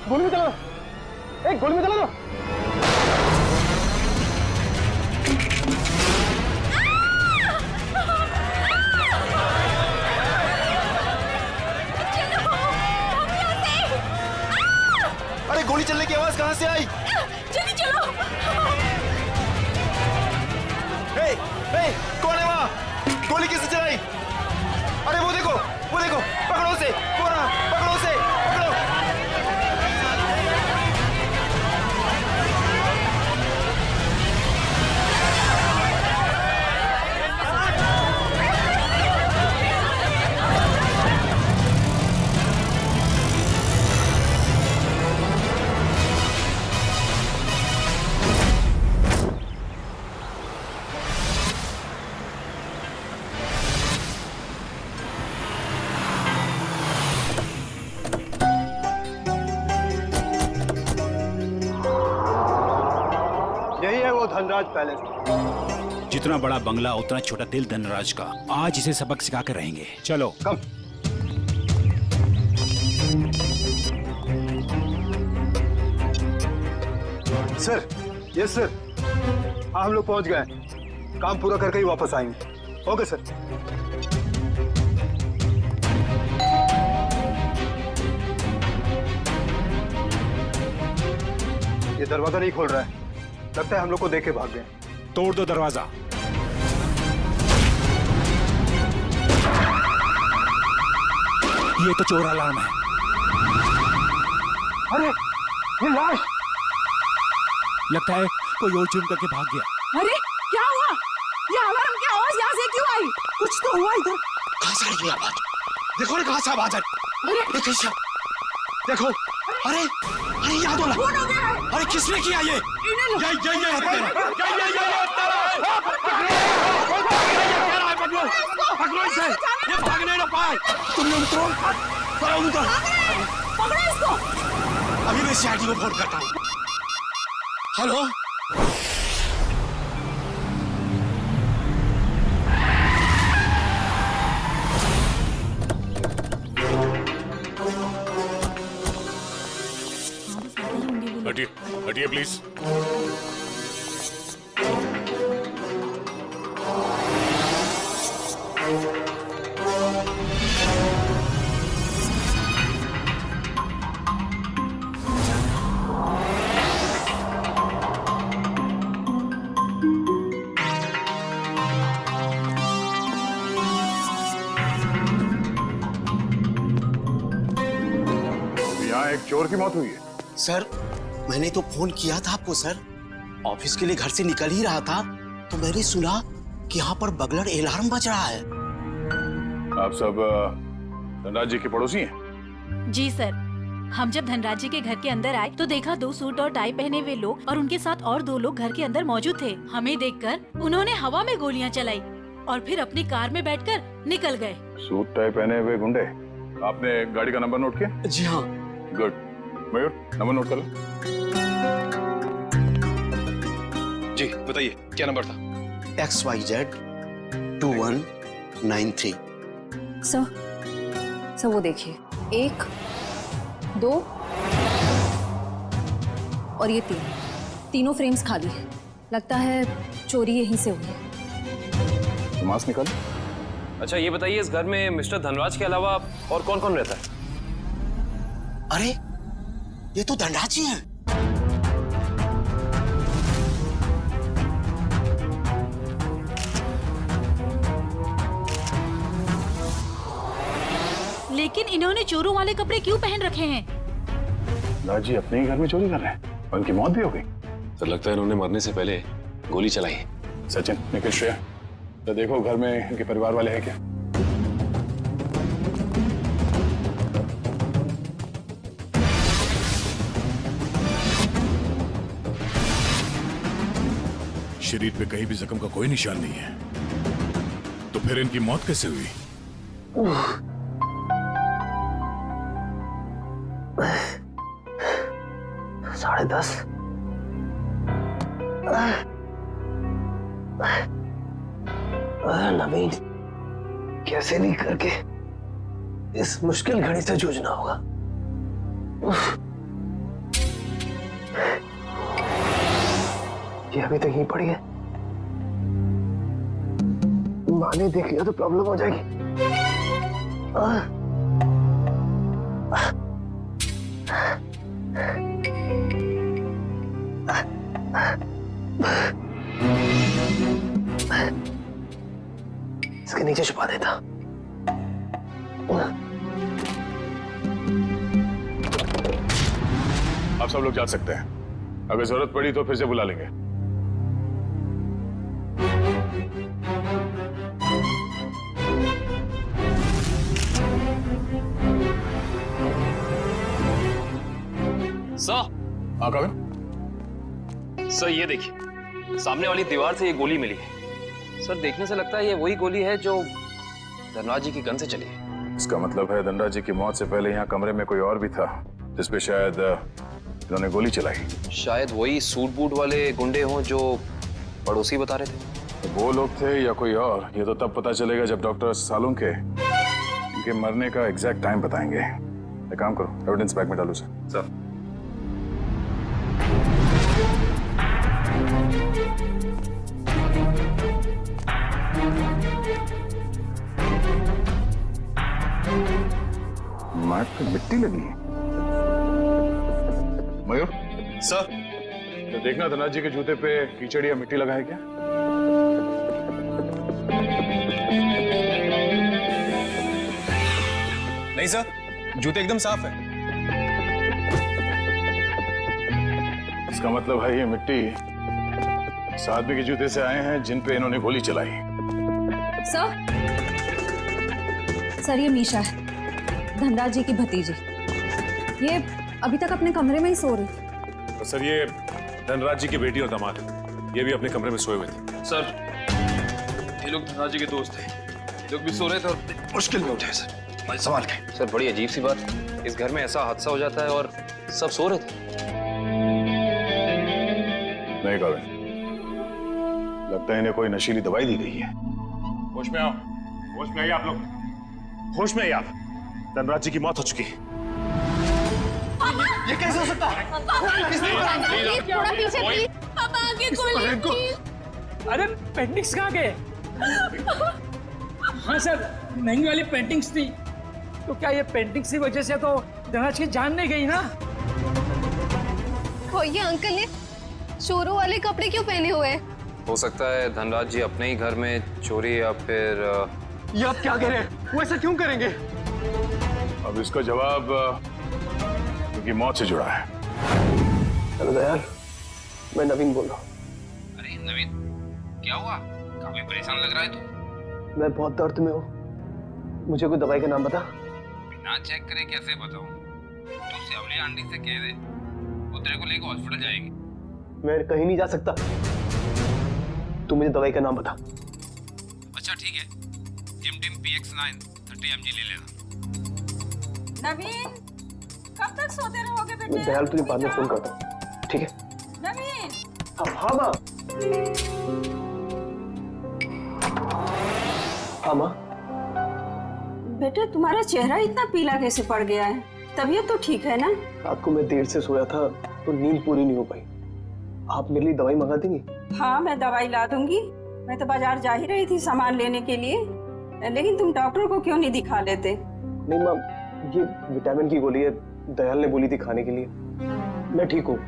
गोली में चला दो, एक गोली में चला दो। अरे गोली चलने की आवाज कहां से आई? जल्दी चलो। हे, हे, कौन है वहां? गोली किसने चलाई? अरे वो देखो, पकड़ो उसे, कौन है? पकड़ो उसे, पकड़ो। यही है वो धनराज पैलेस। जितना बड़ा बंगला उतना छोटा दिल धनराज का। आज इसे सबक सिखा कर रहेंगे। चलो कम। Sir, yes sir. हाँ, हम लोग पहुंच गए। काम पूरा करके ही वापस आएंगे। Okay sir. ये दरवाजा नहीं खोल रहा है, लगता है हम लोग को देख के भाग गए। तोड़ दो दरवाजा। ये तो चोर अलार्म है। अरे ये लाश! लगता है कोई और जुर्म करके भाग गया। अरे क्या हुआ? ये अलार्म की आवाज यहाँ से क्यों आई? कुछ तो हुआ इधर। कहां से आई ये आवाज? देखो ना कहां से आवाज आई। अरे देखो, अरे याद हो कौन हो गया है? अरे किसने किया ये? इन्हें लो। पकड़ो इसे, ये भागने ना पाए। तुम लोग उतरो, चलो उतर। पकड़ो इसको। अभी मैं सीआईडी को फोन करता हूँ। हेलो, हटिए, हटिए प्लीज। यहाँ एक चोर की मौत हुई है। सर मैंने तो फोन किया था आपको सर। ऑफिस के लिए घर से निकल ही रहा था तो मैंने सुना कि यहाँ पर बगलर अलार्म बज रहा है। आप सब धनराज जी के पड़ोसी हैं? जी सर, हम जब धनराज जी के घर के अंदर आए तो देखा 2 सूट और टाई पहने हुए लोग और उनके साथ और 2 लोग घर के अंदर मौजूद थे। हमें देखकर उन्होंने हवा में गोलियां चलाई और फिर अपनी कार में बैठकर निकल गए। सूट टाई पहने हुए गुंडे। आपने गाड़ी का नंबर नोट किया? जी हाँ। गुड। मयूर, नंबर नोट कर लो। जी बताइए क्या नंबर था? XYZ 2193। सर वो देखिए, 1, 2 और ये 3, तीनों फ्रेम्स खाली है। लगता है चोरी यहीं से हुई है। मास्क निकाल। अच्छा ये बताइए इस घर में मिस्टर धनराज के अलावा और कौन कौन रहता है? अरे ये तो धनराज जी हैं। लेकिन इन्होंने चोरों वाले कपड़े क्यों पहन रखे हैं? धनराज जी अपने ही घर में चोरी कर रहे हैं और उनकी मौत भी हो गई। तो लगता है इन्होंने मरने से पहले गोली चलाई है। सचिन, निखिल, श्रेया, तो देखो घर में इनके परिवार वाले हैं क्या? शरीर पे कहीं भी जख्म का कोई निशान नहीं है, तो फिर इनकी मौत कैसे हुई? 10:30। नवीन, कैसे भी करके इस मुश्किल घड़ी से जूझना होगा। ये अभी तक यहीं पड़ी है। माँ ने देख लिया तो प्रॉब्लम हो जाएगी। इसके नीचे छुपा देता। आप सब लोग जा सकते हैं। अगर जरूरत पड़ी तो फिर से बुला लेंगे। सर, हाँ कविन, सर ये देखिए, सामने वाली दीवार से ये गोली मिली है। सर देखने से लगता है ये वही गोली है जो धनराज जी की गन से चली है। इसका मतलब है धनराज जी की मौत से पहले यहाँ कमरे में कोई और भी था जिसपे शायद इन्होंने गोली चलाई। शायद वही सूट बूट वाले गुंडे हों जो पड़ोसी बता रहे थे। तो वो लोग थे या कोई और, ये तो तब पता चलेगा जब डॉक्टर सालुंग के इनके मरने का एग्जैक्ट टाइम बताएंगे। एक काम करो, एविडेंस बैग में डालो सर। मैट पे मिट्टी लगी है। मयूर सर, तो देखना धनराज जी के जूते पे कीचड़ या मिट्टी लगा है क्या? नहीं सर, जूते एकदम साफ है। इसका मतलब है ये मिट्टी इस आदमी के जूते से आए हैं जिन पे इन्होंने गोली चलाई। सर ये मीशा है, धनराज जी की भतीजी। ये अभी तक अपने कमरे में ही सो रही थी। तो सर ये धनराज जी की बेटी और दामाद है, ये भी अपने कमरे में सोए हुए थे। सर ये लोग धनराज जी के दोस्त थे, ये लोग भी सो रहे थे और मुश्किल में उठे सर। मैं संभाल के। सर बड़ी अजीब सी बात, इस घर में ऐसा हादसा हो जाता है और सब सो रहे थे। नहीं कविन, लगता है इन्हें कोई नशीली दवाई दी गई है। होश में आओ, होश में आइए आप लोग, होश में आइए आप। धनराज जी की मौत हो चुकी है। ये कैसे हो सकता है? थोड़ा पीछे प्लीज। पापा आगे खोलिए। अरे पेंटिंग्स कहाँ गए? हाँ सर, महंगी वाली पेंटिंग्स थी। तो क्या ये पेंटिंग्स की वजह से तो धनराज की जान नहीं गई ना? वो ये अंकल ने चोरों वाले कपड़े क्यों पहने हुए हैं? हो सकता है धनराज जी अपने ही घर में चोरी या फिर ये आप क्या कह रहे हैं? वो ऐसा क्यों करेंगे? अब इसका जवाब उनकी मौत से जुड़ा है। हेलो दयाल, मैं नवीन बोल रहा हूँ। अरे नवीन, क्या हुआ? काफी परेशान लग रहा है तू। मैं बहुत दर्द में हूँ, मुझे कोई दवाई का नाम बता। बिना चेक करे कैसे बताऊं? तू सेवली आंटी से कह दे, वो तेरे को लेकर हॉस्पिटल जाएगी। मैं कहीं नहीं जा सकता, तू मुझे दवाई का नाम बता। अच्छा ठीक है, जिमटिम PX9 30 mg ले लेना। नवीन, कब तक सोते रहोगे बेटे? मैं दयाल तुझे बाद में फोन करता हूँ, ठीक है? नवीन, हाँ माँ। हाँ माँ। बेटे तुम्हारा चेहरा इतना पीला कैसे पड़ गया है? तबीयत तो ठीक है ना? रात को मैं देर से सोया था तो नींद पूरी नहीं हो पाई। आप मेरे लिए दवाई मंगा देंगी? हाँ मैं दवाई ला दूंगी। मैं तो बाजार जा ही रही थी सामान लेने के लिए, लेकिन तुम डॉक्टर को क्यों नहीं दिखा लेते? नहीं माँ, ये विटामिन की गोली है, दयाल ने बोली थी खाने के लिए। मैं ठीक हूँ।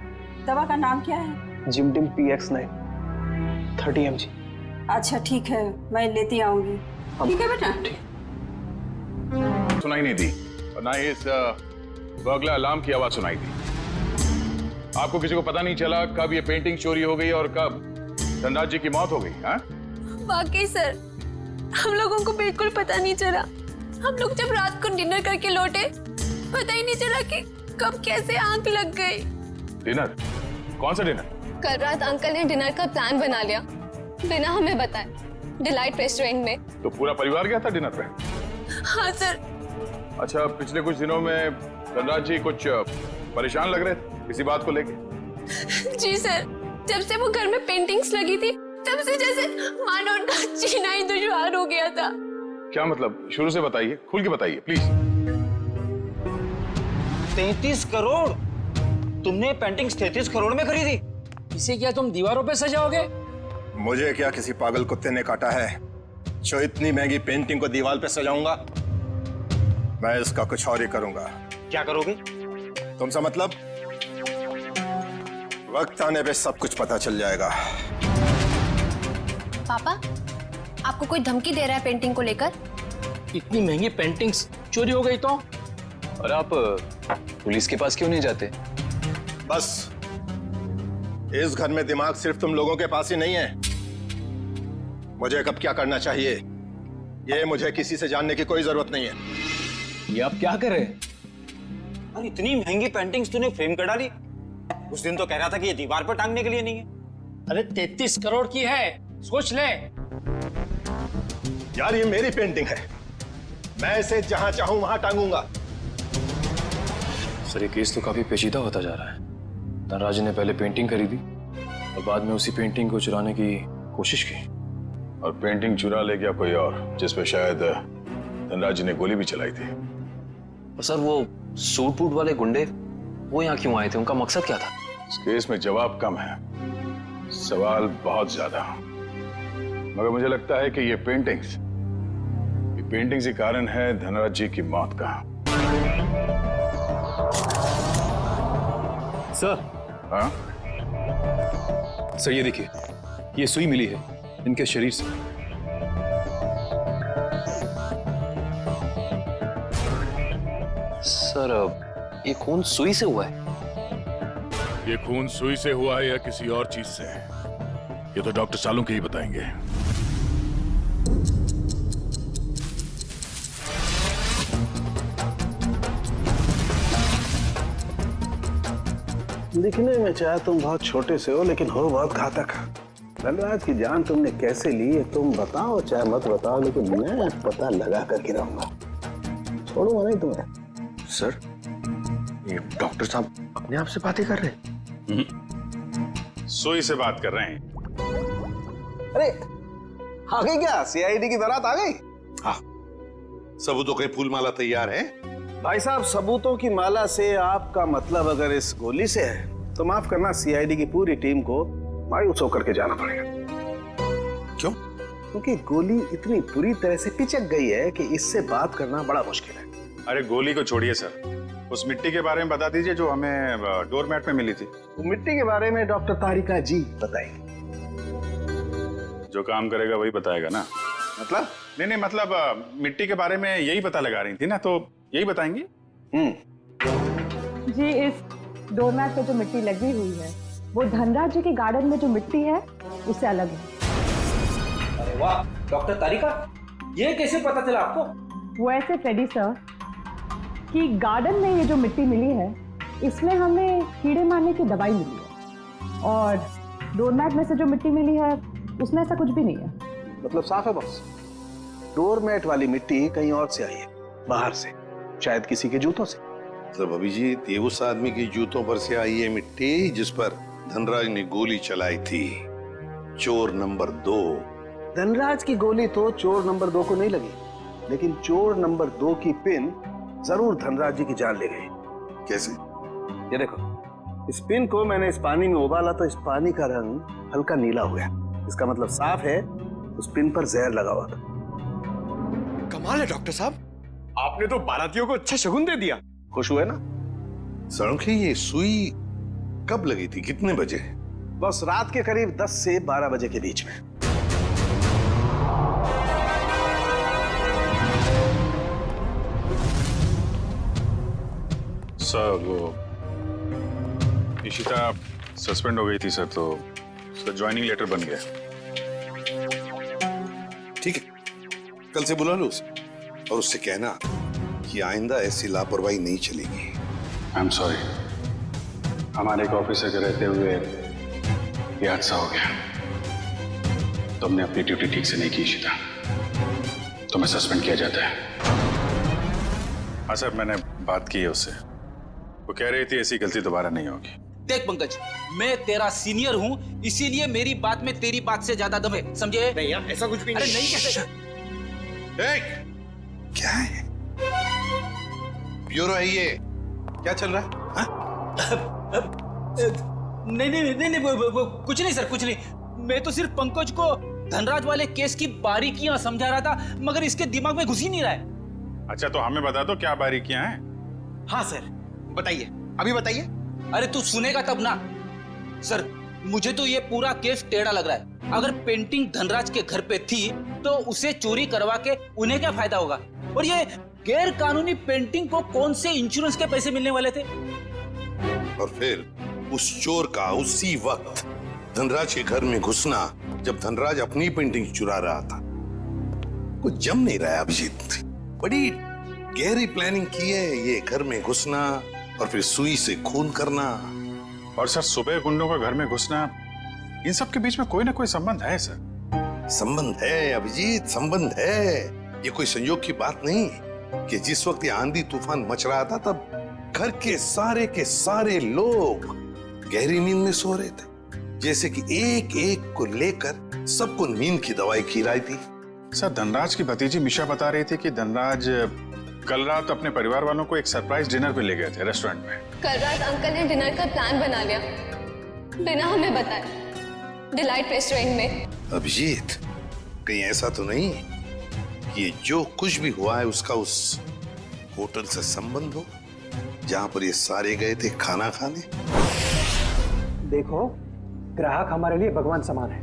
दवा का नाम क्या है? जिमटिम PX9 30 mg। अच्छा ठीक है, मैं लेती आऊंगी। ठीक है बेटा? सुनाई नहीं दी और ना ही इस बर्गला अलार्म की आवाज सुनाई दी। आपको किसी को पता नहीं चला कब ये पेंटिंग चोरी हो गई और कब धनराज जी की मौत हो गई? हाँ? वाकई सर, हम लोगों को बिल्कुल पता नहीं चला। हम लोग जब रात को डिनर करके लौटे, पता ही नहीं चला कि कब कैसे आंख लग गई। डिनर? कौन सा डिनर? कल रात अंकल ने डिनर का प्लान बना लिया बिना हमें बताए, डिलाइट रेस्टोरेंट में। तो पूरा परिवार गया था डिनर पे? हाँ सर। अच्छा, पिछले कुछ दिनों में धनराज जी कुछ परेशान लग रहे थे किसी बात को लेके? जी सर, जब से वो घर में पेंटिंग्स लगी थी तब से जैसे मानो उनका जीना ही दुश्वार हो गया था। क्या मतलब? शुरू से बताइए, खुल के बताइए प्लीज। 33 करोड़? तुमने पेंटिंग्स 33 करोड़ में खरीदी? इसे क्या तुम दीवारों पे सजाओगे? मुझे क्या किसी पागल कुत्ते ने काटा है जो इतनी महंगी पेंटिंग को दीवार पे सजाऊंगा? मैं इसका कुछ और ही करूंगा। क्या करोगे? तुमसे मतलब? वक्त आने पे सब कुछ पता चल जाएगा। पापा, आपको कोई धमकी दे रहा है पेंटिंग को लेकर? इतनी महंगी पेंटिंग्स चोरी हो गई तो? और आप पुलिस के पास क्यों नहीं जाते? बस इस घर में दिमाग सिर्फ तुम लोगों के पास ही नहीं है। मुझे कब क्या करना चाहिए ये मुझे किसी से जानने की कोई जरूरत नहीं है। ये आप क्या कर रहे हैं? और इतनी महंगी पेंटिंग्स तूने फ्रेम कर डाली? उस दिन तो कह रहा था कि ये दीवार पर टांगने के लिए नहीं है। अरे 33 करोड़ की है, सोच ले। यार ये मेरी पेंटिंग है, मैं इसे जहां चाहूं वहां टांगूंगा। सर ये केस तो काफी पेचीदा होता जा रहा है। धनराज ने पहले पेंटिंग खरीदी और बाद में उसी पेंटिंग को चुराने की कोशिश की। और पेंटिंग चुरा ले गया कोई और, जिसपे शायद धनराज ने गोली भी चलाई थी। और सर वो सूट बूट वाले गुंडे वो यहाँ क्यों आए थे? उनका मकसद क्या था? इस केस में जवाब कम है, सवाल बहुत ज्यादा। मगर मुझे लगता है कि ये पेंटिंग्स ही कारण है धनराज जी की मौत का। सर। हाँ? सर ये देखिए, ये सुई मिली है इनके शरीर से। सर ये खून सुई से हुआ है? ये खून सुई से हुआ है या किसी और चीज से, ये तो डॉक्टर सालुंके ही बताएंगे। दिखने में चाहे तुम बहुत छोटे से हो, लेकिन हो बहुत घातक। धनराज की जान तुमने कैसे ली है तुम बताओ चाहे मत बताओ, लेकिन मैं पता लगा कर गिराऊंगा, छोड़ूंगा नहीं तुम्हें। सर ये डॉक्टर साहब अपने आप से बातें कर रहे हैं? सुई से बात कर रहे हैं। अरे आ गई क्या सीआईडी की बारात आ गई? हाँ, सबूतों के फूल माला तैयार है। भाई साहब सबूतों की माला से आपका मतलब अगर इस गोली से है तो माफ करना, सीआईडी की पूरी टीम को मायूस होकर के जाना पड़ेगा। क्यों? क्योंकि गोली इतनी बुरी तरह से पिचक गई है कि इससे बात करना बड़ा मुश्किल है। अरे गोली को छोड़िए सर, उस मिट्टी के बारे में बता दीजिए जो हमें डोरमैट में मिली थी। तो मिट्टी के बारे में डॉक्टर तारिका जी बताएंगे। जो काम करेगा वही बताएगा ना? मतलब? नहीं मतलब मिट्टी के बारे में यही पता लगा रही थी ना, तो यही बताएंगी। जी इस डोरमैट पे जो मिट्टी लगी हुई है वो धनराज जी के गार्डन में जो मिट्टी है उससे अलग है। अरे वाह डॉक्टर तारिका, ये कैसे पता चला आपको? वो ऐसे फ्रेडी सर कि गार्डन में ये जो मिट्टी मिली है इसमें हमें कीड़े मारने की दवाई मिली है, और डोरमैट में से जो मिट्टी मिली है उसमें ऐसा कुछ भी नहीं है। मतलब साफ है बॉस, डोरमैट वाली मिट्टी कहीं और से आई है, बाहर से, शायद किसी के जूतों से। मतलब अभिजीत ये उस आदमी के जूतों पर से आई है मिट्टी जिस पर धनराज ने गोली चलाई थी, चोर नंबर 2। धनराज की गोली तो चोर नंबर 2 को नहीं लगी, लेकिन चोर नंबर 2 की पिन जरूर धनराज जी की जान ले गई। कैसे? ये देखो, इस पिन को मैंने इस पानी में उबाला तो इस पानी का रंग हल्का नीला हो गया। इसका मतलब साफ है उस पिन पर जहर लगा हुआ था। कमाल है डॉक्टर साहब, आपने तो बारातियों को अच्छा शगुन दे दिया। खुश हुए ना? सालुंके ये सुई कब लगी थी, कितने बजे? बस रात के करीब 10 से 12 बजे के बीच में। सर वो इशिता सस्पेंड हो गई थी सर, तो उसका ज्वाइनिंग लेटर बन गया। ठीक है, कल से बुला लो उसे और उससे कहना कि आइंदा ऐसी लापरवाही नहीं चलेगी। आई एम सॉरी, हमारे एक ऑफिसर के रहते हुए ये हादसा हो गया। तुमने अपनी ड्यूटी ठीक से नहीं की इशिता, तुम्हें सस्पेंड किया जाता है। हाँ सर, मैंने बात की है उससे, वो कह रही थी ऐसी गलती दोबारा नहीं होगी। देख पंकज, मैं तेरा सीनियर हूँ, इसीलिए मेरी बात में तेरी बात से ज्यादा दम है, समझे? नहीं यार, ऐसा कुछ भी अरे नहीं। नहीं कैसे? क्या है? ब्यूरो है ये, क्या चल रहा है? नहीं नहीं नहीं नहीं वो कुछ नहीं सर, कुछ नहीं। मैं तो सिर्फ पंकज को धनराज वाले केस की बारीकियां समझा रहा था, मगर इसके दिमाग में घुस ही नहीं रहा है। अच्छा तो हमें बता दो क्या बारीकियां हैं। हाँ सर, बताइए, अभी बताइए। अरे तू सुनेगा तब ना। सर मुझे तो ये पूरा केस टेढ़ा लग रहा है। अगर पेंटिंग धनराज के घर पे थी तो उसे चोरी करवा के उन्हें क्या फायदा होगा? और ये गैर कानूनी पेंटिंग को कौन से इंश्योरेंस के पैसे मिलने वाले थे? और फिर उस चोर का उसी वक्त धनराज के घर में घुसना जब धनराज अपनी पेंटिंग चुरा रहा था, कुछ जम नहीं रहा है अभिजीत। बड़ी गहरी प्लानिंग की है ये घर में घुसना और फिर सुई से खून करना। और सर सुबह गुंडों का घर में घुसना, इन सब के बीच में कोई ना कोई संबंध है सर। संबंध है अभिजीत, संबंध है। ये कोई संयोग की बात नहीं कि जिस वक्त ये आंधी तूफान मच रहा था तब घर के सारे लोग गहरी नींद में सो रहे थे, जैसे कि एक एक को लेकर सबको नींद की दवाई खिलाई थी। सर धनराज की भतीजी मिशा बता रही थी कि धनराज कल रात अपने परिवार वालों को एक सरप्राइज डिनर पे ले गए थे रेस्टोरेंट में। कल रात अंकल ने डिनर का प्लान बना लिया बिना हमें बताए, डिलाइट रेस्टोरेंट में। अभिजीत कहीं ऐसा तो नहीं कि ये जो कुछ भी हुआ है उसका उस होटल से संबंध हो जहां पर ये सारे गए थे खाना खाने? देखो, ग्राहक हमारे लिए भगवान समान है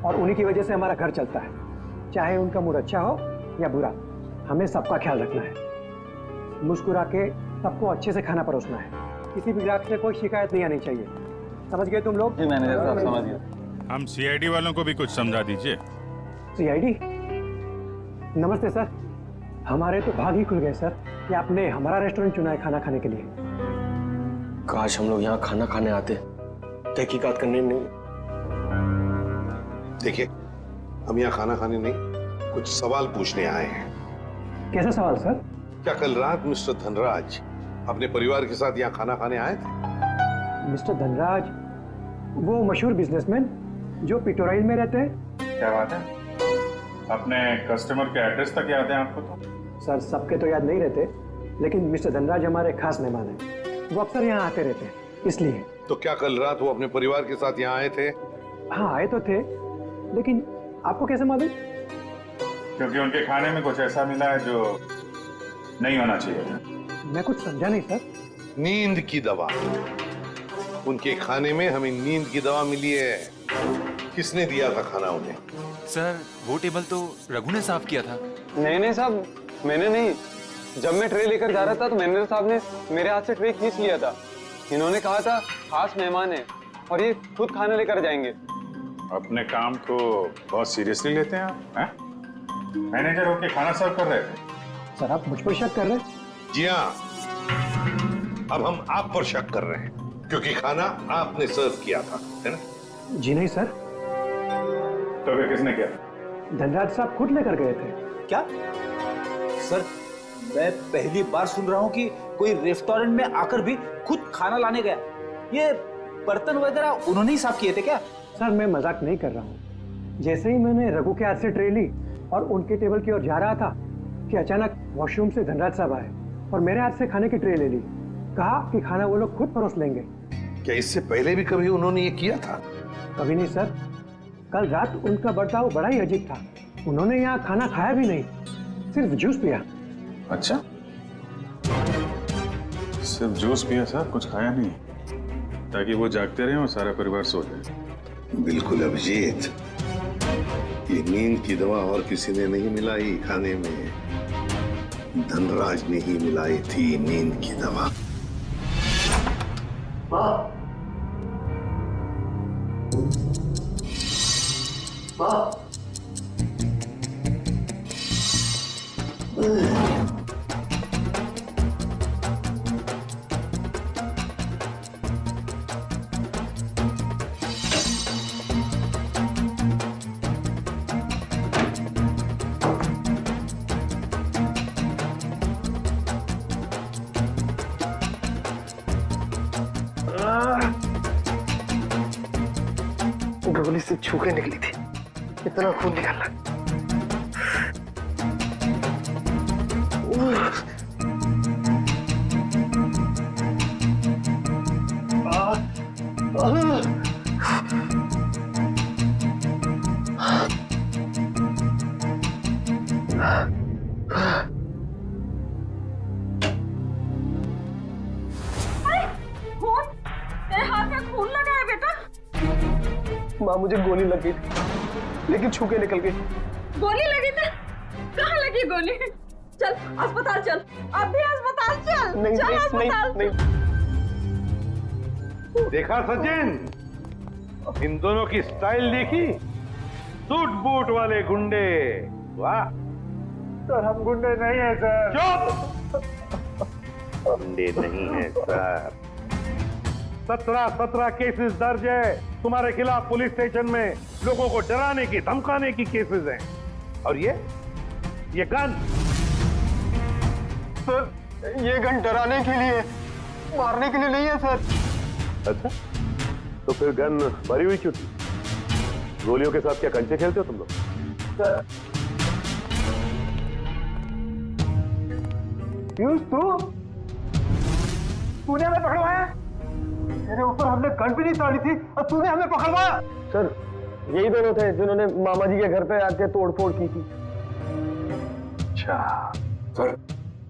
और उन्हीं की वजह से हमारा घर चलता है। चाहे उनका मूड अच्छा हो या बुरा, हमें सबका ख्याल रखना है। मुस्कुरा के सबको अच्छे से खाना परोसना है। किसी भी ग्राहक से कोई शिकायत नहीं आनी चाहिए। समझ गए तुम लोग? जी मैनेजर साहब, समझ गया। हम सीआईडी वालों को भी कुछ समझा दीजिए। सीआईडी? नमस्ते सर, हमारे तो भाग ही खुल गए सर कि आपने हमारा रेस्टोरेंट चुना है खाना खाने के लिए। काश हम लोग यहाँ खाना खाने आते, तहकीकात करने नहीं। देखिए, हम यहाँ खाना खाने नहीं, कुछ सवाल पूछने आए हैं। कैसा सवाल सर? क्या कल रात मिस्टर धनराज अपने परिवार के साथ यहाँ खाना खाने आए थे? मिस्टर धनराज वो मशहूर बिजनेसमैन जो पिटोराइल में रहते हैं। क्या बात है? अपने कस्टमर के एड्रेस तक याद है आपको? तो सर सबके तो याद नहीं रहते, लेकिन मिस्टर धनराज हमारे खास मेहमान हैं। वो अक्सर यहाँ आते रहते हैं, इसलिए। तो क्या कल रात वो अपने परिवार के साथ यहाँ आए थे? हाँ आए तो थे, लेकिन आपको कैसे मालूम? क्योंकि उनके खाने में कुछ ऐसा मिला है जो नहीं होना चाहिए। मैं कुछ समझा नहीं सर। नींद की दवा। उनके खाने में हमें नींद की दवा मिली है। किसने दिया था खाना उन्हें? सर वो टेबल तो रघु ने साफ किया था। नहीं साहब, मैंने नहीं। जब मैं ट्रे लेकर जा रहा था तो मैनेजर साहब ने मेरे हाथ से ट्रे खींच लिया था। इन्होंने कहा था खास मेहमान है और ये खुद खाना लेकर जाएंगे। अपने काम को बहुत सीरियसली लेते हैं आप, हैं? मैनेजर होके खाना सर्व कर रहे थे। सर आप मुझ पर शक कर रहे हैं? जी हाँ, अब हम आप पर शक कर रहे हैं क्योंकि खाना आपने सर्व किया था, है ना? जी नहीं सर। तो फिर किसने किया? धनराज साहब खुद लेकर गए थे। क्या सर, मैं पहली बार सुन रहा हूँ कि कोई रेस्टोरेंट में आकर भी खुद खाना लाने गया। ये बर्तन वगैरह उन्होंने ही साफ किए थे क्या? सर मैं मजाक नहीं कर रहा हूँ। जैसे ही मैंने रघु के हाथ से ट्रे ली और उनके टेबल की ओर जा रहा था कि अचानक वॉशरूम से धनराज साहब आए और मेरे हाथ से खाने की ट्रे ले ली। कहा कि खाना वो लोग खुद परोस लेंगे। क्या इससे पहले भी कभी उन्होंने ये किया था? कभी नहीं सर। कल रात उनका बर्ताव बड़ा ही अजीब था। उन्होंने यहाँ खाना खाया भी नहीं, सिर्फ जूस पिया। अच्छा, सिर्फ जूस पिया सर, कुछ खाया नहीं, ताकि वो जागते रहे और सारा परिवार सो जाए। बिल्कुल अभिजीत, ये नींद की दवा और किसी ने नहीं मिलाई खाने में, धनराज ने ही मिलाई थी नींद की दवा। गोली से छू के निकली थी, इतना खून निकला। तेरे हाथ में खून लगा है बेटा। माँ मुझे गोली लग गई थी, लेकिन छू के निकल गई। गोली लगी थी? कहाँ लगी गोली? चल अस्पताल चल, अब भी अस्पताल चल। नहीं, चल नहीं, अस्पताल नहीं, देखा सचिन, इन दोनों की स्टाइल देखी? सूट बूट वाले गुंडे। वाह सर, हम गुंडे नहीं हैं सर। चुप! गुंडे नहीं है सर। 17 केसेस दर्ज है तुम्हारे खिलाफ पुलिस स्टेशन में। लोगों को डराने की धमकाने की केसेस हैं। और ये गन? सर, ये गन डराने के लिए, मारने के लिए नहीं है सर। अच्छा, तो फिर गन भरी हुई क्यों थी? गोलियों के साथ क्या कंचे खेलते हो तुम लोग? सर, पीयूष तूने हमें पकड़वाया? तेरे ऊपर हमने गन भी नहीं ताड़ी थी और तूने हमें पकड़वाया? सर, यही दोनों थे जिन्होंने मामा जी के घर पे आके तोड़फोड़ की थी। अच्छा सर,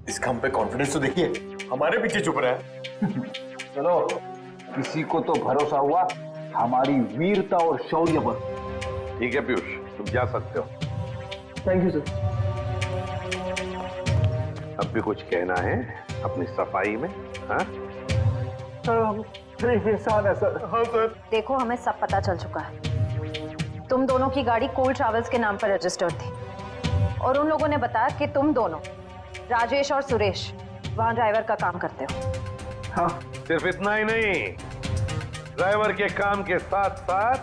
इसका हम पे कॉन्फिडेंस तो देखिए, हमारे पीछे चुप रहा है। चलो, किसी को तो भरोसा हुआ हमारी वीरता और शौर्य पर। ठीक है पीयूष, तुम जा सकते हो। Thank you sir. अब भी कुछ कहना है अपनी सफाई में? हाँ सर, हम सिर्फ इंसान है सर। हाँ सर। देखो, हमें सब पता चल चुका है। तुम दोनों की गाड़ी कोल ट्रैवल्स के नाम पर रजिस्टर्ड थी और उन लोगों ने बताया कि तुम दोनों, राजेश और सुरेश, वहां ड्राइवर का काम करते हो। हाँ। सिर्फ इतना ही नहीं, ड्राइवर के काम के साथ साथ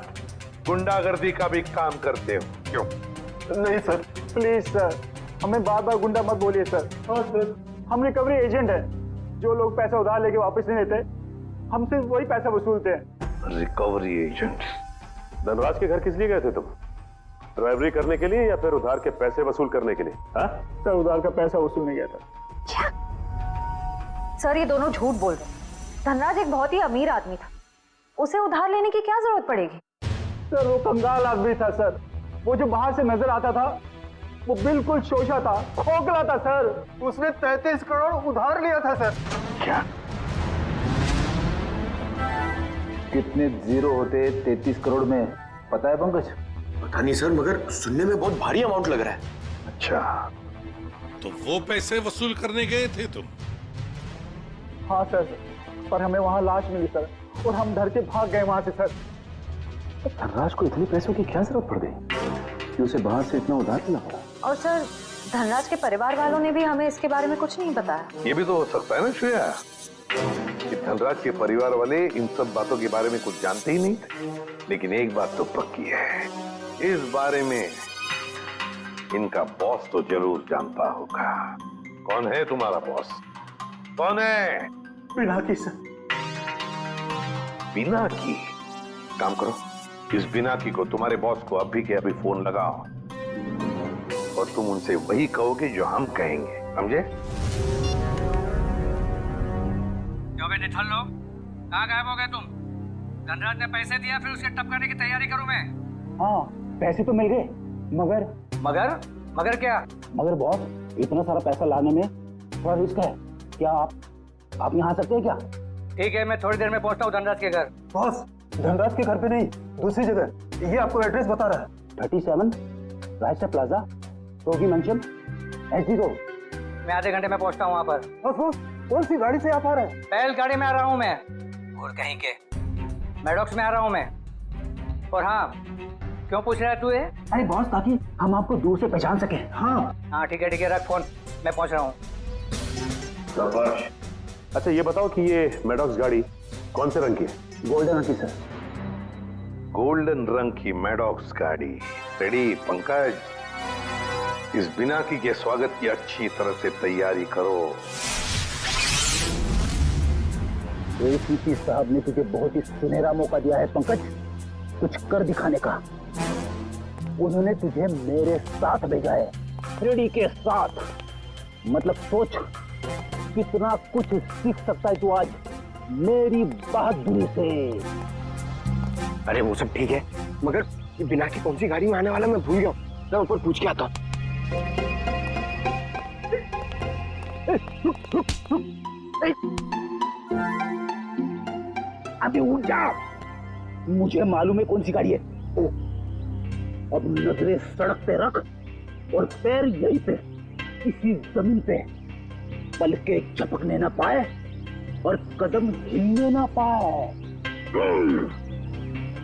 गुंडागर्दी का भी काम करते हो। क्यों? नहीं सर, प्लीज सर, हमें बार बार गुंडा मत बोलिए सर। हाँ सर, हम रिकवरी एजेंट हैं। जो लोग पैसा उधार लेके वापस नहीं देते, हम सिर्फ वही पैसा वसूलते हैं। Recovery agent? धनराज के घर किस लिए गए थे तुम? ड्राइवरी करने के लिए या फिर उधार के पैसे वसूल करने के लिए? हाँ? सर, उधार का पैसा वसूलने गया था। क्या? सर, ये दोनों झूठ बोल रहे हैं। धनराज एक बहुत ही अमीर आदमी था, उसे उधार लेने की क्या जरूरत पड़ेगी? सर, वो कंगाल आदमी था सर। वो जो बाहर से नजर आता था, वो बिल्कुल शोषा था, खोखला था सर। उसने 33 करोड़ उधार लिया था सर। क्या? कितने जीरो होते 33 करोड़ में, पता है पंकज? पता नहीं सर, मगर सुनने में बहुत भारी अमाउंट लग रहा है। अच्छा, तो वो पैसे वसूल करने गए थे तुम? हाँ सर, पर हमें वहां लाश मिली सर और हम डर के भाग गए वहां से सर। धनराज को इतने पैसों की क्या जरूरत पड़ गई कि उसे बाहर से इतना उधार लेना पड़ा? और सर, धनराज के परिवार वालों ने भी हमें इसके बारे में कुछ नहीं बताया। ये भी तो हो सकता है ना श्रेया, कि धनराज के परिवार वाले इन सब बातों के बारे में कुछ जानते ही नहीं थे। लेकिन एक बात तो पक्की है, इस बारे में इनका बॉस तो जरूर जानता होगा। कौन है तुम्हारा बॉस? कौन है? पिनाकी सर। पिनाकी? काम करो, इस पिनाकी को, तुम्हारे बॉस को अभी के अभी फोन लगाओ और तुम उनसे वही कहोगे जो हम कहेंगे, समझे? क्यों बे निठल्ल लोग, कहाँ गायब हो गए तुम? धनराज ने पैसे दिया, फिर उसके टपकाने की तैयारी करूं मैं। हाँ, पैसे तो मिल गए, मगर क्या? मगर बॉस, इतना सारा पैसा लाने में थोड़ा रिस्क है। क्या आप यहाँ आ सकते हैं क्या? ठीक है, मैं थोड़ी देर में पहुंचता हूँ धनराज के घर। बॉस, धनराज के घर पे नहीं, दूसरी जगह। ये आपको एड्रेस बता रहा है। 37 रायसा प्लाजा, रोगी मंचन, एसडी रोड। मैं आधे घंटे में पहुंचता हूँ वहाँ पर। बॉस, कौन सी गाड़ी से आप आ रहे हैं? बैल गाड़ी में आ रहा हूँ मैं। और कहीं के मैडॉक्स में आ रहा हूँ मैं। और हाँ, क्यों पूछ रहा है तू ये? अरे बॉस, ताकि हम आपको दूर से पहचान सके। हाँ ठीक है, रख फोन, मैं पहुंच रहा हूँ। अच्छा ये बताओ कि ये मैडॉक्स गाड़ी कौन से रंग की है? गोल्डन रंग की सर। गोल्डन रंग की मैडॉक्स गाड़ी रेडी। पंकज, इस बिनाकी के स्वागत की अच्छी तरह से तैयारी करो। एसीपी साहब ने तुझे बहुत ही सुनहरा मौका दिया है पंकज, कुछ कर दिखाने का। उन्होंने तुझे मेरे साथ भेजा है, रेडी के साथ। मतलब सोच कितना कुछ सीख सकता है तू आज मेरी बहादुरी से। अरे वो सब ठीक है, मगर ये बिना की कौन सी गाड़ी में आने वाला मैं भूल गया हूँ। मैं ऊपर पूछ के आता हूँ। अभी उठ जा, मुझे मालूम है कौन सी गाड़ी है। ओ, अब नजरें सड़क पे रख और पैर यहीं पे इसी जमीन पे, पलके झपकने ना पाए और कदम हिलने ना पाए।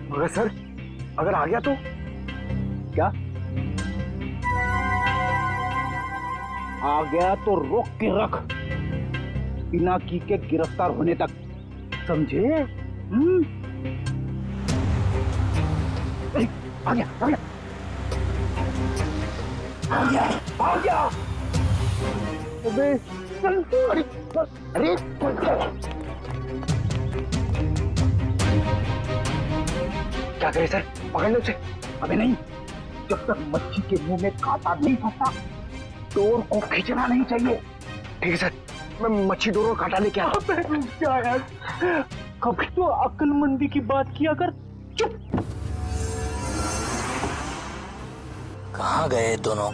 मगर सर, अगर आ गया तो क्या? आ गया तो रोक के रख, बिना की के गिरफ्तार होने तक, समझे? आ गया, आ गया, आ गया, आ गया। अबे चल, अरे अरे क्या करे सर, पकड़ लो उसे। अबे नहीं, जब तक मच्छी के मुंह में कांटा नहीं फंसता डोर को खींचना नहीं चाहिए। ठीक है सर, मैं मच्छी डोर और कांटा लेके आता हूँ। क्या यार, कभी तो अक्लमंदी की बात किया कर। चुप। कहाँ गए दोनों?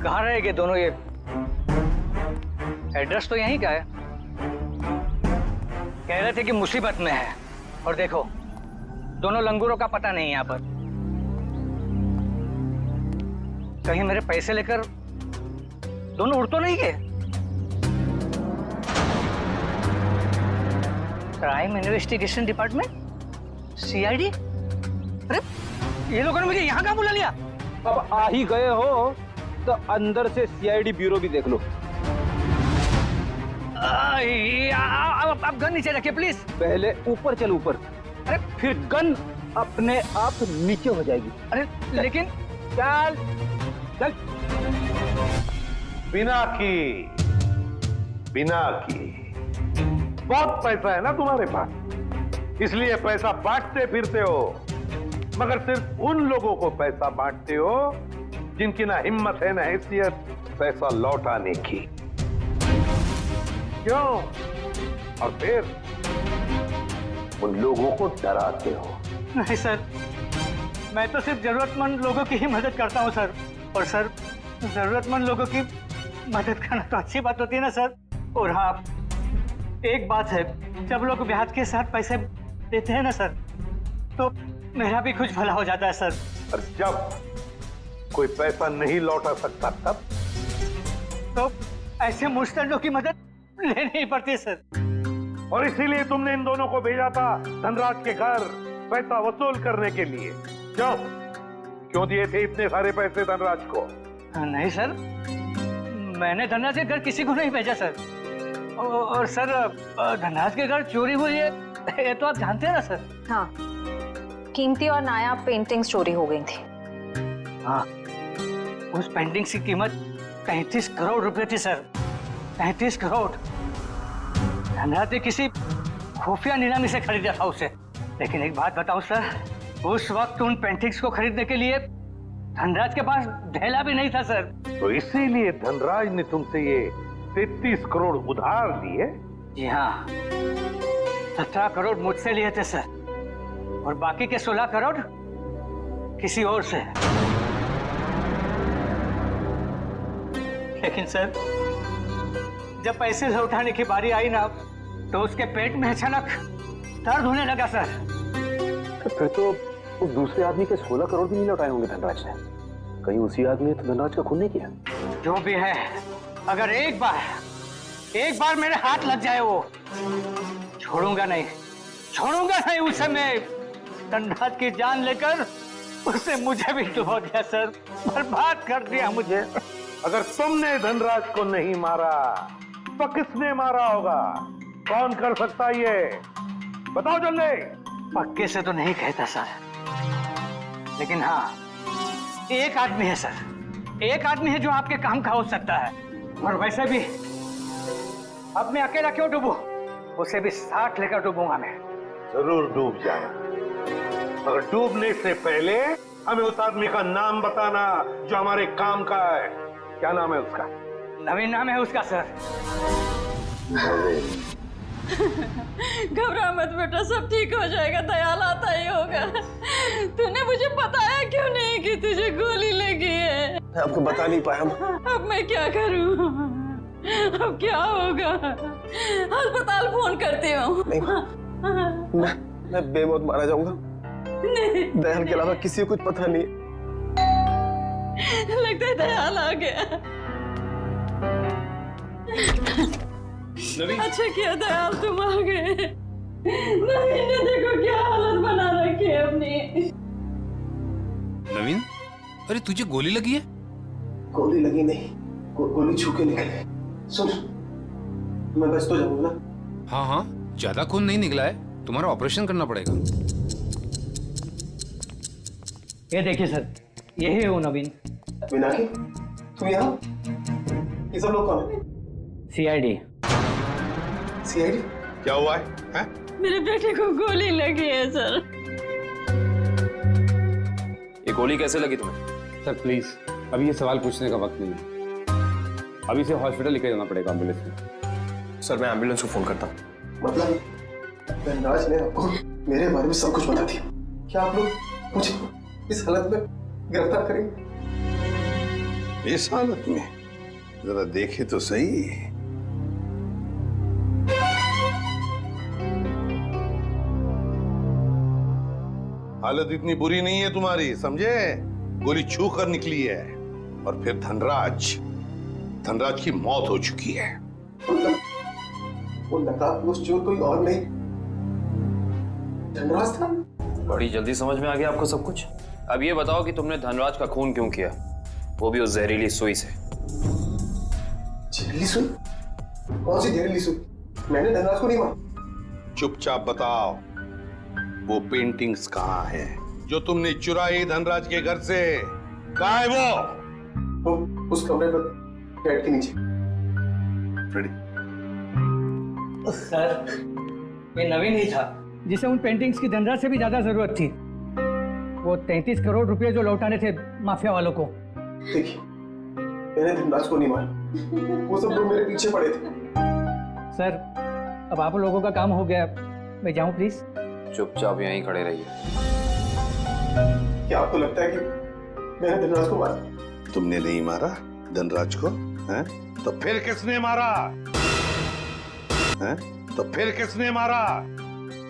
कहाँ रहेंगे दोनों? ये एड्रेस तो यहीं का है। कह रहे थे कि मुसीबत में है, और देखो दोनों लंगूरों का पता नहीं यहाँ पर। कहीं मेरे पैसे लेकर दोनों उड़ तो नहीं गए? Crime investigation department, CID? अरे ये लोगों ने मुझे यहाँ कहाँ बुला लिया? अब आ ही गए हो तो अंदर से सीआईडी ब्यूरो भी देख लो। आप गन नीचे रखिए प्लीज। पहले ऊपर चल, ऊपर। अरे फिर गन अपने आप नीचे हो जाएगी। अरे लेकिन चल चल। बिना की बहुत पैसा है ना तुम्हारे पास, इसलिए पैसा बांटते फिरते हो, मगर सिर्फ उन लोगों को पैसा बांटते हो जिनकी ना हिम्मत है ना हैसियत पैसा लौटाने की। क्यों? और फिर उन लोगों को डराते हो। नहीं सर, मैं तो सिर्फ जरूरतमंद लोगों की ही मदद करता हूँ सर। और सर, जरूरतमंद लोगों की मदद करना तो अच्छी बात होती है ना सर। और हाँ, एक बात है, जब लोग ब्याज के साथ पैसे देते हैं ना सर, तो मेरा भी कुछ भला हो जाता है सर। और जब कोई पैसा नहीं लौटा सकता तब तो ऐसे मुस्तैदों की मदद लेनी ही पड़ती है सर। और इसीलिए तुमने इन दोनों को भेजा था धनराज के घर पैसा वसूल करने के लिए। क्यों दिए थे इतने सारे पैसे धनराज को? नहीं सर, मैंने धनराज के घर किसी को नहीं भेजा सर। और सर, धनराज के घर चोरी हुई है ये तो आप जानते हैं ना सर। हाँ, कीमती और नायाब पेंटिंग्स चोरी हो गई थी। हाँ, उस पेंटिंग्स की कीमत 35 करोड़ रुपए थी सर। 35 करोड़। धनराज ने किसी खुफिया नीलामी से खरीदा था उसे। लेकिन एक बात बताऊं सर, उस वक्त उन पेंटिंग्स को खरीदने के लिए धनराज के पास ढेला भी नहीं था सर। तो इसीलिए धनराज ने तुमसे ये 33 करोड़ उधार लिए? जी हाँ, 17 करोड़ मुझसे लिए थे सर, और बाकी के 16 करोड़ किसी और से। लेकिन सर, जब पैसे लौटाने की बारी आई ना, तो उसके पेट में अचानक दर्द होने लगा सर। फिर तो उस दूसरे आदमी के 16 करोड़ भी नहीं लौटाए होंगे धनराज ने। कहीं उसी आदमी ने तो धनराज का खून नहीं किया? जो भी है, अगर एक बार मेरे हाथ लग जाए, वो छोड़ूंगा नहीं उसे। मैं धनराज की जान लेकर उसने मुझे भी डुबो दिया सर, बर्बाद कर दिया मुझे। अगर तुमने धनराज को नहीं मारा तो किसने मारा होगा? कौन कर सकता है ये? बताओ जल्दी। पक्के से तो नहीं कहता सर, लेकिन हाँ, एक आदमी है सर। एक आदमी है जो आपके काम का हो सकता है। और वैसे भी अब मैं अकेला क्यों डूबूं? उसे भी साथ लेकर डूबूंगा मैं। जरूर डूब जाए, मगर डूबने से पहले हमें उस आदमी का नाम बताना जो हमारे काम का है। क्या नाम है उसका? नवीन नाम है उसका सर। घबरा मत बेटा, सब ठीक हो जाएगा, दयाल आता ही होगा। तूने मुझे बताया क्यों नहीं कि तुझे गोली लगी है? मैं आपको बता नहीं पाया। अब मैं क्या करूं? अब क्या होगा? अस्पताल फोन करती हूँ। मैं बेमौत मारा जाऊंगा। दयाल के अलावा किसी को कुछ पता नहीं। लगता है दयाल आ गया। अच्छा किया दयाल तुम आ गए। नवीन ने देखो क्या हालत बना रखी है अपनी। नवीन, अरे तुझे गोली लगी है? गोली लगी नहीं, गोली छू के निकल गई। सुन, मैं बच तो जाऊंगा ना? हाँ हाँ, ज्यादा खून नहीं निकला है, तुम्हारा ऑपरेशन करना पड़ेगा। ये देखिए सर, यही है वो नवीन। मीनाक्षी, तुम यहाँ? ये सब लोग कौन है? सीआईडी। सीआईडी? क्या हुआ है? मेरे बेटे को गोली लगी है सर। ये गोली कैसे लगी तुम्हें? सर प्लीज, अभी ये सवाल पूछने का वक्त नहीं है। अभी इसे हॉस्पिटल लेकर जाना पड़ेगा एम्बुलेंस में। सर मैं एम्बुलेंस को फोन करता हूँ। मतलब धनराज ने आपको मेरे बारे में सब कुछ बता दिया। क्या आप लोग मुझे इस हालत में गिरफ्तार करेंगे? इस हालत में जरा देखे तो सही। हालत इतनी बुरी नहीं है तुम्हारी, समझे? गोली छू कर निकली है और फिर धनराज की मौत हो चुकी है। वो नकाबपोश चोर कोई और नहीं, धनराज था। बड़ी जल्दी समझ में आ गया आपको सब कुछ। अब ये बताओ कि तुमने धनराज का खून क्यों किया, वो भी उस जहरीली सुई से। जहरीली सुई? कौन सी जहरीली सुई? मैंने धनराज को नहीं मारा। चुपचाप बताओ, वो पेंटिंग्स कहाँ है जो तुमने चुराई धनराज के घर से? कहाँ है वो उस कमरे पर बेड के नीचे। सर, ये नवीन ही था जिसे उन पेंटिंग्स की धनराज से भी ज्यादा जरूरत थी। वो 33 करोड़ रुपए जो लौटाने थे माफिया वालों को। देखिए, मैंने धनराज को नहीं मारा, वो सब लोग मेरे पीछे पड़े थे। सर, अब आप लोगों का काम हो गया, मैं जाऊं प्लीज? चुपचाप यहीं खड़े रहिए। क्या आपको लगता है कि मैंने धनराज को मारा? तुमने नहीं मारा धनराज को, हैं? तो फिर किसने मारा? हैं? तो फिर किसने मारा?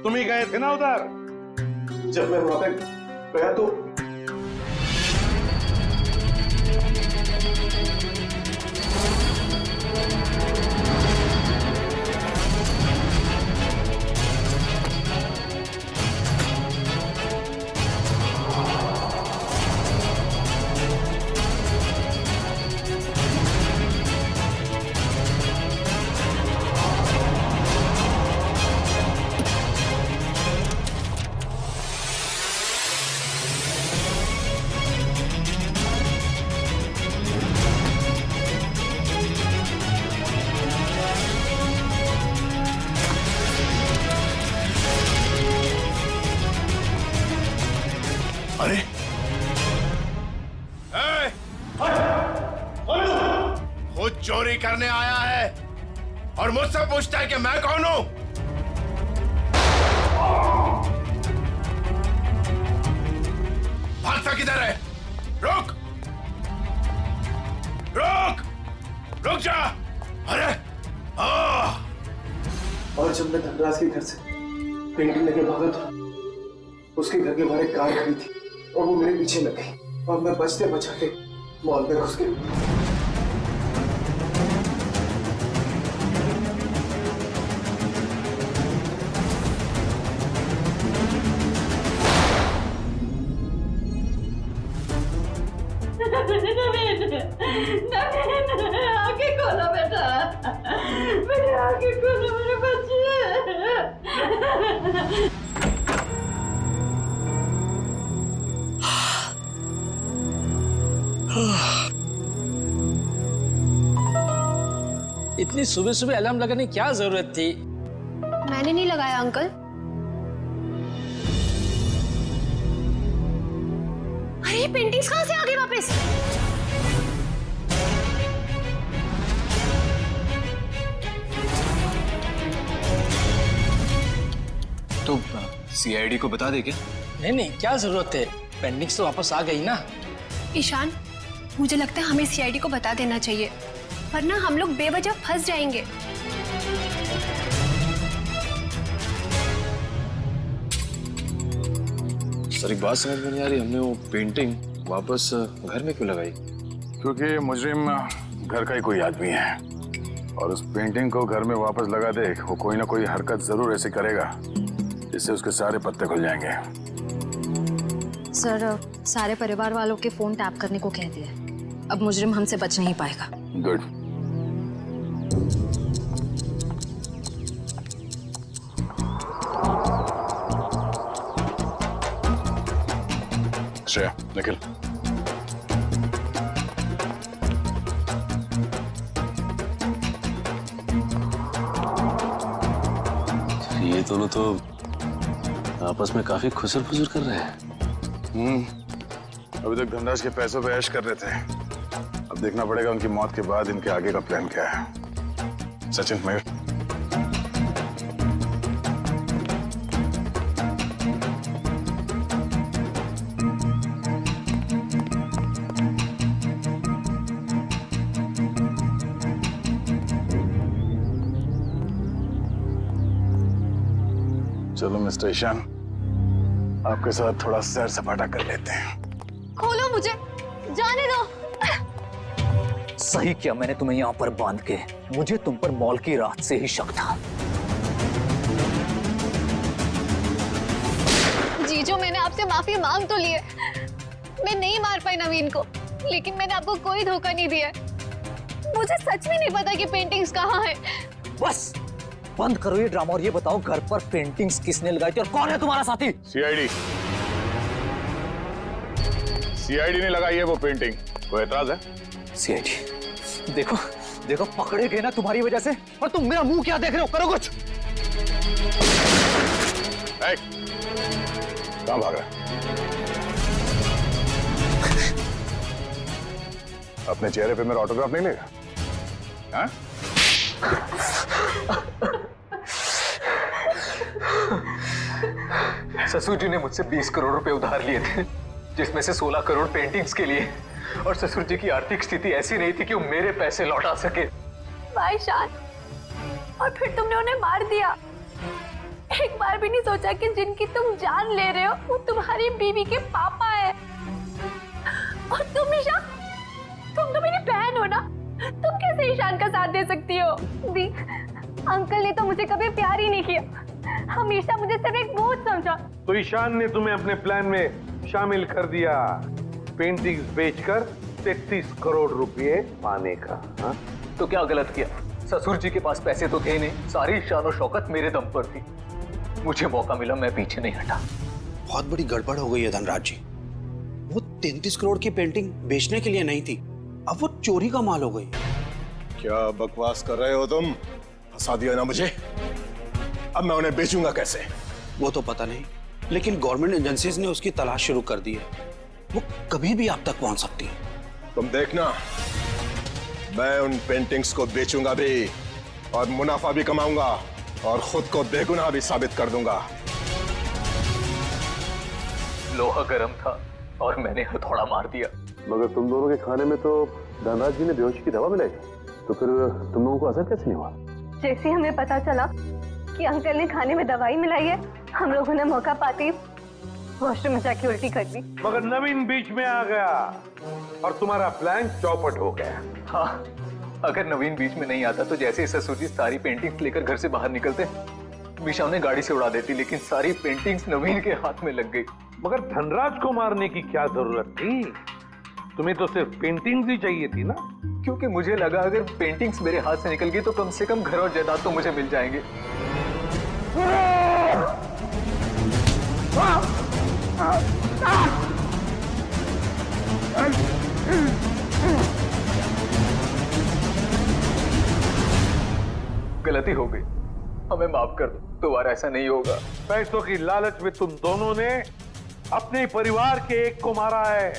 तुम ही गए थे ना उधर? जब मैं वहां पे गया तो अरे खुद चोरी करने आया है और मुझसे पूछता है कि मैं कौन हूं? भागता किधर है? रुक रुक रुक जा। अरे और जब मैं धनराज के घर से पेंटिंग लेके भागा था, उसके घर के बाहर एक कार खड़ी थी और वो मेरे पीछे लग गई और मैं बचते बचाते मॉल में घुस गया। नवीन, आगे खोलो बेटा, मेरे आगे खोलो मेरे बच्चे। इतनी सुबह सुबह अलार्म लगाने की क्या जरूरत थी? मैंने नहीं लगाया अंकल। ये पेंटिंग्स कहाँ से आ गई वापस? तो सीआईडी को बता दे क्या? नहीं, क्या जरूरत है, पेंडिंग्स तो वापस आ गई ना। ईशान, मुझे लगता है हमें सीआईडी को बता देना चाहिए, वरना हम लोग बेवजह फंस जाएंगे। सर एक बात समझ में नहीं आ रही, हमने वो पेंटिंग वापस घर में क्यों लगाई? क्योंकि मुजरिम घर का ही कोई आदमी है और उस पेंटिंग को घर में वापस लगा दे, वो कोई ना कोई हरकत जरूर ऐसे करेगा जिससे उसके सारे पत्ते खुल जाएंगे। सर, सारे परिवार वालों के फोन टैप करने को कह दिया, अब मुजरिम हमसे बच नहीं पाएगा। गुड। श्रेया, निखिल, ये दोनों तो आपस में काफी खुसर फुसर कर रहे हैं। अभी तक धनराज के पैसों पे ऐश कर रहे थे, अब देखना पड़ेगा उनकी मौत के बाद इनके आगे का प्लान क्या है। सचिन, मयूर, चलो मिस्टर ईशान, आपके साथ थोड़ा सैर सपाटा कर लेते हैं। खोलो मुझे, जाने दो। सही किया मैंने तुम्हें यहाँ पर बांध के, मुझे तुम पर मॉल की रात से ही शक था। जीजो, मैंने आपसे माफी मांग तो ली है, मैं नहीं मार पाई नवीन को, लेकिन मैंने आपको कोई धोखा नहीं दिया। मुझे सच में नहीं पता कि पेंटिंग्स कहाँ है। बस बंद करो ये ड्रामा और ये बताओ घर पर पेंटिंग्स किसने लगाई थी और कौन है तुम्हारा साथी? सीआईडी। सीआईडी ने लगाई है वो पेंटिंग, कोई एतराज है? सीआईडी, देखो देखो पकड़े गए ना तुम्हारी वजह से, और तुम मेरा मुंह क्या देख रहे हो, करो कुछ। कहाँ भाग रहा है? अपने चेहरे पे मेरा ऑटोग्राफ नहीं लेगा? हाँ? ससुर जी ने मुझसे 20 करोड़ रुपए उधार लिए थे, जिसमें से 16 करोड़ पेंटिंग्स के लिए, और ससुर जी की आर्थिक स्थिति ऐसी नहीं थी कि वो मेरे पैसे लौटा सके। भाई शान, और फिर तुमने उन्हें मार दिया। एक बार भी नहीं सोचा कि जिनकी तुम जान ले रहे हो वो तुम्हारी बीवी के पापा है। और तुम ईशान, तुम तो मेरी बहन हो ना, तुम कैसे ईशान का साथ दे सकती हो? दी, अंकल ने तो मुझे कभी प्यार ही नहीं किया, हमेशा मुझे सिर्फ एक बोझ समझा। तो ईशान ने तुम्हें अपने प्लान में शामिल कर दिया, पेंटिंग्स बेचकर 33 करोड़ रुपए पाने का। हा? तो क्या गलत किया? ससुर जी के पास पैसे तो थे नहीं, सारी शान और शौकत मेरे दम पर थी। मुझे मौका मिला, मैं पीछे नहीं हटा। बहुत बड़ी गड़बड़ हो गई है धनराज जी। वो 33 करोड़ की पेंटिंग बेचने के लिए नहीं थी, अब वो चोरी का माल हो गई। क्या बकवास कर रहे हो तुम? फंसा दिया ना मुझे, अब मैं उन्हें बेचूंगा कैसे? वो तो पता नहीं, लेकिन गवर्नमेंट एजेंसीज ने उसकी तलाश शुरू कर दी है, वो कभी भी आप तक पहुंच सकती है। तुम देखना, मैं उन पेंटिंग्स को बेचूंगा भी और मुनाफा भी कमाऊंगा और खुद को बेगुनाह भी साबित कर दूंगा। लोहा गर्म था और मैंने हथौड़ा मार दिया। मगर तुम दोनों के खाने में तो धनराज जी ने बेहोशी की दवा मिलाई, तो फिर तुम लोगों को असर कैसे नहीं हुआ? जैसे हमें पता चला कि अंकल ने खाने में दवाई मिलाई है, हम लोगों ने मौका पाते वॉशरूम में जाके उल्टी कर दी। मगर नवीन बीच में आ गया और तुम्हारा प्लान चौपट हो गया। हाँ, अगर नवीन बीच में नहीं आता तो जैसे ही ससुर जी सारी पेंटिंग्स लेकर घर से बाहर निकलते, मीशा उन्हें गाड़ी से उड़ा देती, लेकिन सारी पेंटिंग्स नवीन के हाथ में लग गई। मगर धनराज को मारने की क्या जरूरत थी? तुम्हें तो सिर्फ पेंटिंग्स ही चाहिए थी ना? क्योंकि मुझे लगा अगर पेंटिंग्स मेरे हाथ से निकल गई तो कम से कम घर और जायदाद तो मुझे मिल जाएंगे। गलती हो गई, हमें माफ कर दो, दोबारा ऐसा नहीं होगा। पैसों की लालच में तुम दोनों ने अपने ही परिवार के एक को मारा है,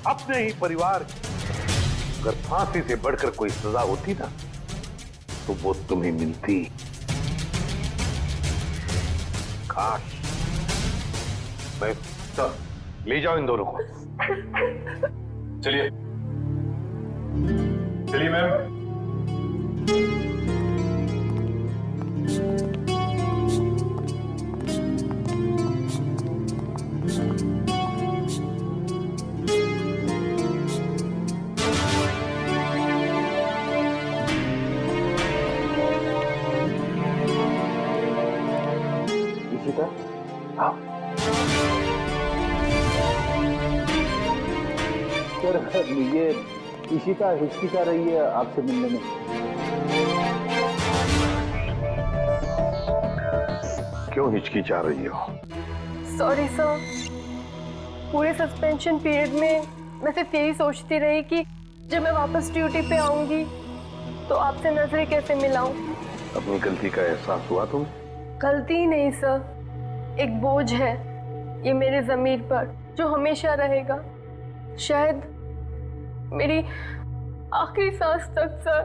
अपने ही परिवार के। अगर फांसी से बढ़कर कोई सजा होती ना तो वो तुम्हें मिलती। काश मैं सर ले जाओ इन दोनों को। चलिए चलिए मैम। सर ये इशिता हिचकिचा रही है आपसे मिलने में। क्यों हिचकिचा रही हो? सॉरी सर, पूरे सस्पेंशन पीरियड में मैं सिर्फ यही सोचती रही कि जब मैं वापस ड्यूटी पे आऊंगी तो आपसे नजरें कैसे मिलाऊं। अपनी गलती का एहसास हुआ तुम्हें? गलती नहीं सर, एक बोझ है ये मेरे ज़मीर पर जो हमेशा रहेगा, शायद मेरी आखिरी सांस तक सर।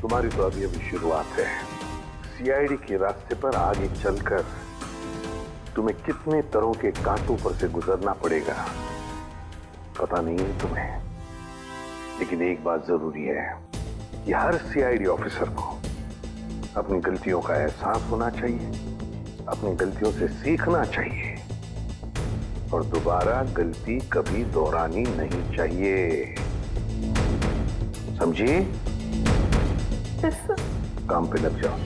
तुम्हारी तो अभी अभी शुरुआत है। सीआईडी के रास्ते पर आगे चलकर तुम्हें कितने तरह के कांटों पर से गुजरना पड़ेगा पता नहीं है तुम्हें, लेकिन एक बात जरूरी है कि हर सीआईडी ऑफिसर को अपनी गलतियों का एहसास होना चाहिए, अपनी गलतियों से सीखना चाहिए और दोबारा गलती कभी दोहरानी नहीं चाहिए। समझी? काम पे लग जाओ।